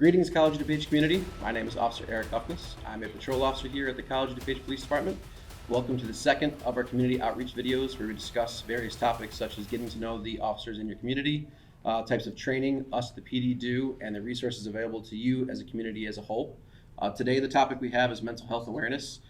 Greetings, College of DuPage community. My name is Officer Eric Huffness. I'm a patrol officer here at the College of DuPage Police Department. Welcome to the second of our community outreach videos where we discuss various topics such as getting to know the officers in your community, types of training us, the PD, do, and the resources available to you as a community as a whole. Today, the topic we have is mental health awareness.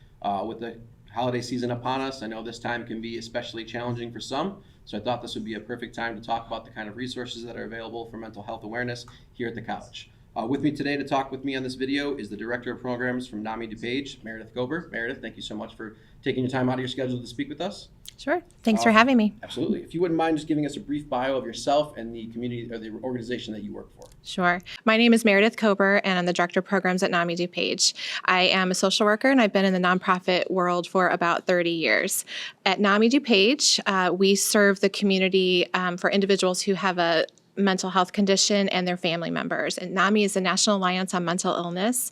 With the holiday season upon us, I know this time can be especially challenging for some, so I thought this would be a perfect time to talk about the kind of resources that are available for mental health awareness here at the college. With me today to talk with me on this video is the Director of Programs from NAMI DuPage, Meredith Kober. Meredith, thank you so much for taking your time out of your schedule to speak with us. Sure. Thanks for having me. Absolutely. If you wouldn't mind just giving us a brief bio of yourself and the community or the organization that you work for. Sure. My name is Meredith Kober, and I'm the Director of Programs at NAMI DuPage. I am a social worker, and I've been in the nonprofit world for about 30 years. At NAMI DuPage, we serve the community for individuals who have a mental health condition and their family members. And NAMI is the National Alliance on Mental Illness.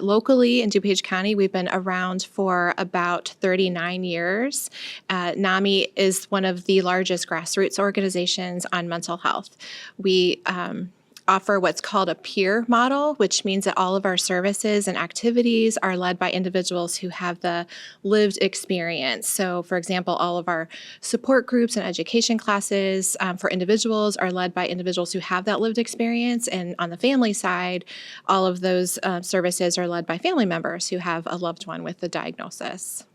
Locally in DuPage County, we've been around for about 39 years. NAMI is one of the largest grassroots organizations on mental health. We offer what's called a peer model, which means that all of our services and activities are led by individuals who have the lived experience. So, for example, all of our support groups and education classes for individuals are led by individuals who have that lived experience. And on the family side, all of those services are led by family members who have a loved one with the diagnosis.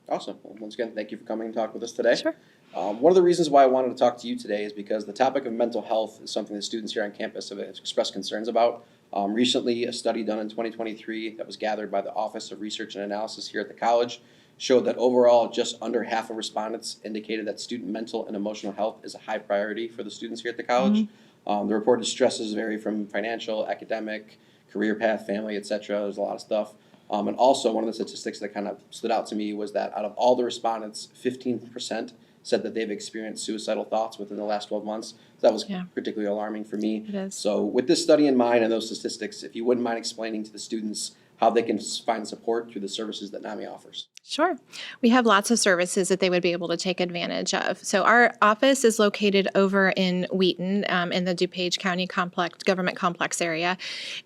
Awesome. Well, once again, thank you for coming and talking with us today. Sure. One of the reasons why I wanted to talk to you today is because the topic of mental health is something that students here on campus have expressed concerns about. Recently, a study done in 2023 that was gathered by the Office of Research and Analysis here at the college showed that overall just under half of respondents indicated that student mental and emotional health is a high priority for the students here at the college. The reported stresses vary from financial, academic, career path, family, etc. There's a lot of stuff. And also, one of the statistics that kind of stood out to me was that out of all the respondents, 15% said that they've experienced suicidal thoughts within the last 12 months. So that was particularly alarming for me. It is. So with this study in mind and those statistics, if you wouldn't mind explaining to the students how they can find support through the services that NAMI offers. Sure. We have lots of services that they would be able to take advantage of. So our office is located over in Wheaton in the DuPage County government complex area,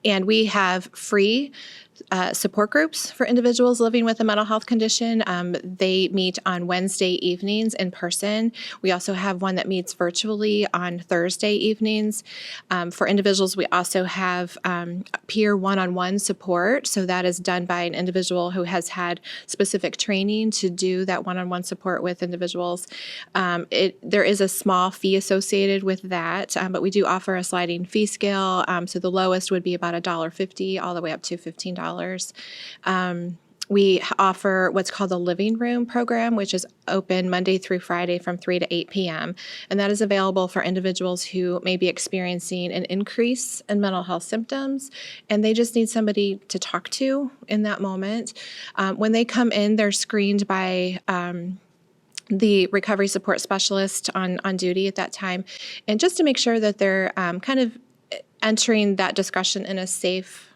and we have free support groups for individuals living with a mental health condition. They meet on Wednesday evenings in person. We also have one that meets virtually on Thursday evenings. For individuals, we also have peer one-on-one support. So that is done by an individual who has had specific training to do that one-on-one support with individuals. There is a small fee associated with that, but we do offer a sliding fee scale. So the lowest would be about $1.50 all the way up to $15. We offer what's called the Living Room program, which is open Monday through Friday from 3 to 8 p.m. And that is available for individuals who may be experiencing an increase in mental health symptoms, and they just need somebody to talk to in that moment. When they come in, they're screened by the recovery support specialist on duty at that time, and just to make sure that they're kind of entering that discussion in a safe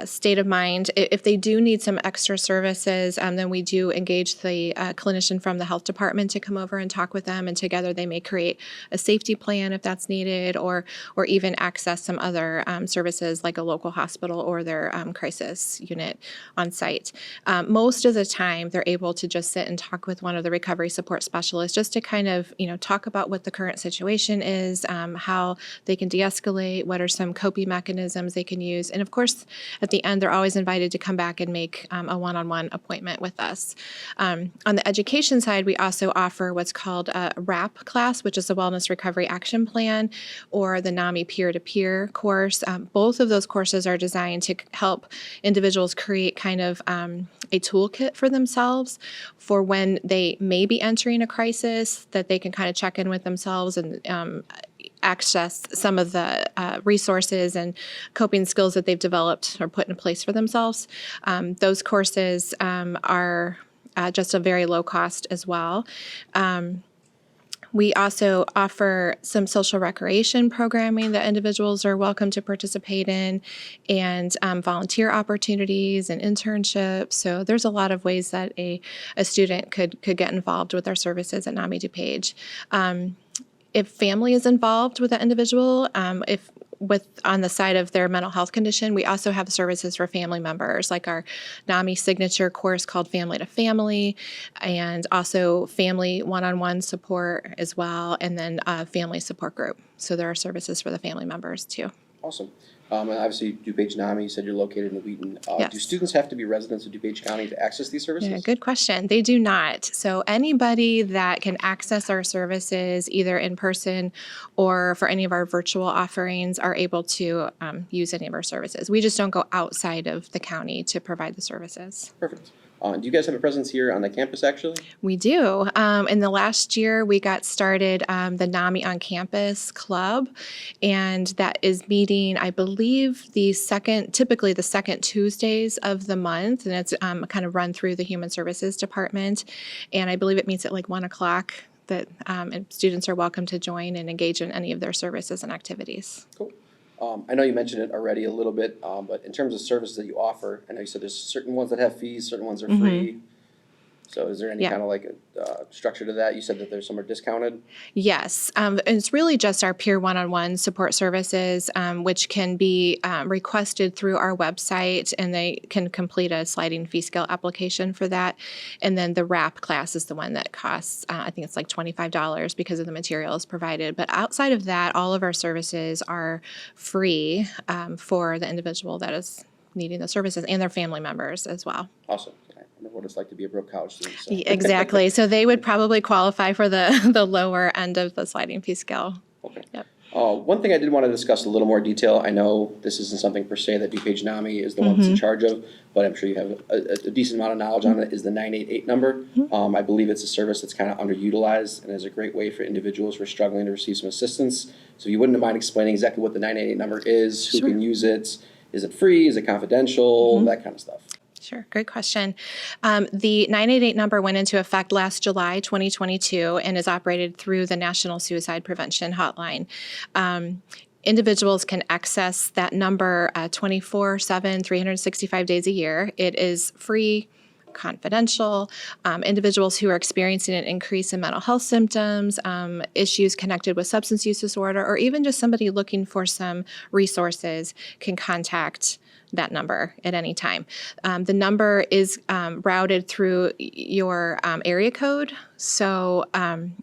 state of mind. If they do need some extra services, then we do engage the clinician from the health department to come over and talk with them, and together they may create a safety plan if that's needed, or even access some other services like a local hospital or their crisis unit on site. Most of the time, they're able to just sit and talk with one of the recovery support specialists just to kind of talk about what the current situation is, how they can de-escalate, what are some coping mechanisms they can use, and of course, at the end, they're always invited to come back and make a one-on-one appointment with us. On the education side, we also offer what's called a RAP class, which is a Wellness Recovery Action Plan, or the NAMI peer-to-peer course. Both of those courses are designed to help individuals create kind of a toolkit for themselves for when they may be entering a crisis, that they can kind of check in with themselves and access some of the resources and coping skills that they've developed or put in place for themselves. Those courses are just a very low cost as well. We also offer some social recreation programming that individuals are welcome to participate in, and volunteer opportunities and internships. So there's a lot of ways that a student could get involved with our services at NAMI DuPage. If family is involved with that individual, if on the side of their mental health condition, we also have services for family members, like our NAMI signature course called Family to Family, and also family one-on-one support as well, and then family support group. So there are services for the family members too. Awesome. And obviously, DuPage NAMI, you said you're located in Wheaton. Yes. Do students have to be residents of DuPage County to access these services? Yeah, good question. They do not. So anybody that can access our services either in person or for any of our virtual offerings are able to use any of our services. We just don't go outside of the county to provide the services. Perfect. Do you guys have a presence here on the campus, actually? We do. In the last year, we got started the NAMI on Campus Club, and that is meeting, I believe, typically the second Tuesdays of the month, and it's kind of run through the Human Services Department, and I believe it meets at like 1 o'clock. And students are welcome to join and engage in any of their services and activities. Cool. I know you mentioned it already a little bit, but in terms of services that you offer, I know you said there's certain ones that have fees, certain ones are free. So is there any kind of like a structure to that? You said that there's some are discounted? Yes. And it's really just our peer one-on-one support services, which can be requested through our website, and they can complete a sliding fee scale application for that. And then the WRAP class is the one that costs, I think it's like $25 because of the materials provided. But outside of that, all of our services are free for the individual that is needing the services and their family members as well. Awesome. I remember what it's like to be a broke college student. So. Exactly. So they would probably qualify for the lower end of the sliding fee scale. Okay. Yep. One thing I did want to discuss a little more detail. I know this isn't something per se that DuPage NAMI is the one that's in charge of, but I'm sure you have a decent amount of knowledge on it, is the 988 number. I believe it's a service that's kind of underutilized and is a great way for individuals who are struggling to receive some assistance. So if you wouldn't mind explaining exactly what the 988 number is, who can use it, is it free, is it confidential, that kind of stuff. Sure. Great question. The 988 number went into effect last July 2022 and is operated through the National Suicide Prevention Hotline. Individuals can access that number 24/7, 365 days a year. It is free, confidential. Individuals who are experiencing an increase in mental health symptoms, issues connected with substance use disorder, or even just somebody looking for some resources can contact that number at any time. The number is routed through your area code, so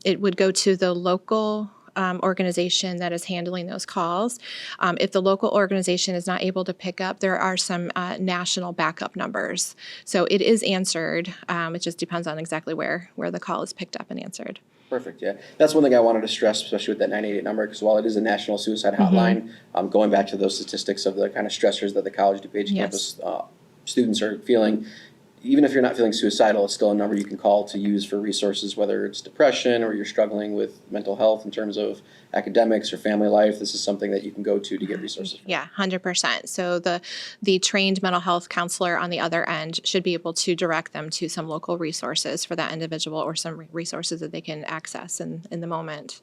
it would go to the local organization that is handling those calls. If the local organization is not able to pick up, there are some national backup numbers. So it is answered. It just depends on exactly where the call is picked up and answered. Perfect, yeah. That's one thing I wanted to stress, especially with that 988 number, because while it is a national suicide hotline, going back to those statistics of the kind of stressors that the College DuPage campus students are feeling, even if you're not feeling suicidal, it's still a number you can call to use for resources, whether it's depression or you're struggling with mental health in terms of academics or family life. This is something that you can go to get resources from. Yeah, 100%. So the trained mental health counselor on the other end should be able to direct them to some local resources for that individual or some resources that they can access in the moment.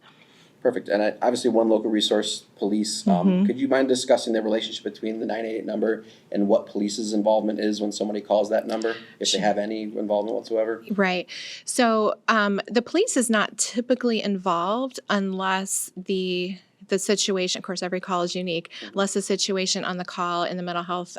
Perfect. And obviously one local resource, police. Could you mind discussing the relationship between the 988 number and what police's involvement is when somebody calls that number, if they have any involvement whatsoever? Right. So the police is not typically involved unless the situation, of course, every call is unique, unless the situation on the call and the mental health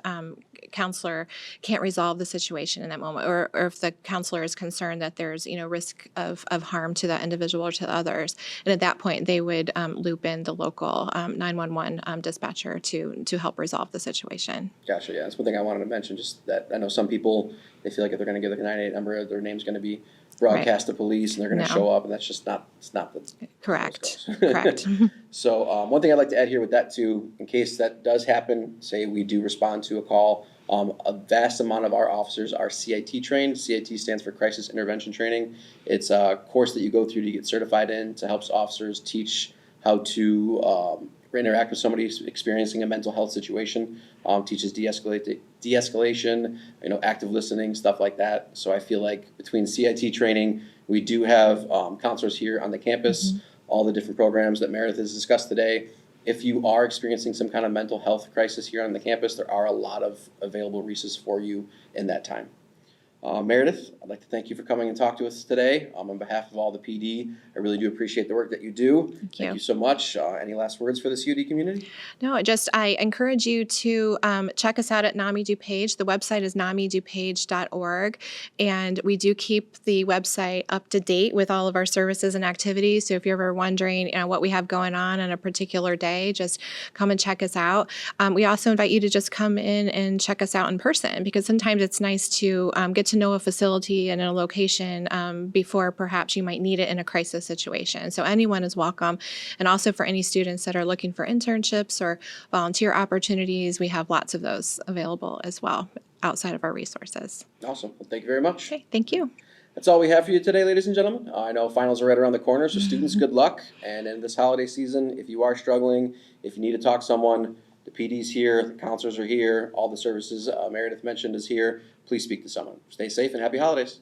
counselor can't resolve the situation in that moment, or if the counselor is concerned that there's risk of harm to that individual or to others. And at that point, they would loop in the local 911 dispatcher to help resolve the situation. Gotcha, yeah. That's one thing I wanted to mention, just that I know some people, they feel like if they're going to give the 988 number, their name's going to be broadcast to police and they're going to show up, and that's just not the correct. Correct. So one thing I'd like to add here with that too, in case that does happen, say we do respond to a call, a vast amount of our officers are CIT trained. CIT stands for Crisis Intervention Training. It's a course that you go through to get certified in to help officers teach how to interact with somebody experiencing a mental health situation, teaches de-escalation, active listening, stuff like that. So I feel like between CIT training, we do have counselors here on the campus, all the different programs that Meredith has discussed today. If you are experiencing some kind of mental health crisis here on the campus, there are a lot of available resources for you in that time. Meredith, I'd like to thank you for coming and talk to us today. On behalf of all the PD, I really do appreciate the work that you do. Thank you so much. Any last words for the COD community? No, I encourage you to check us out at NAMI DuPage. The website is namidupage.org, and we do keep the website up to date with all of our services and activities. So if you're ever wondering what we have going on a particular day, just come and check us out. We also invite you to just come in and check us out in person, because sometimes it's nice to get to know a facility and a location before perhaps you might need it in a crisis situation. So anyone is welcome. And also for any students that are looking for internships or volunteer opportunities, we have lots of those available as well outside of our resources. Awesome. Well, thank you very much. Okay, thank you. That's all we have for you today, ladies and gentlemen. I know finals are right around the corner, so students, good luck. And in this holiday season, if you are struggling, if you need to talk to someone, the PD's here, the counselors are here, all the services Meredith mentioned is here. Please speak to someone. Stay safe and happy holidays.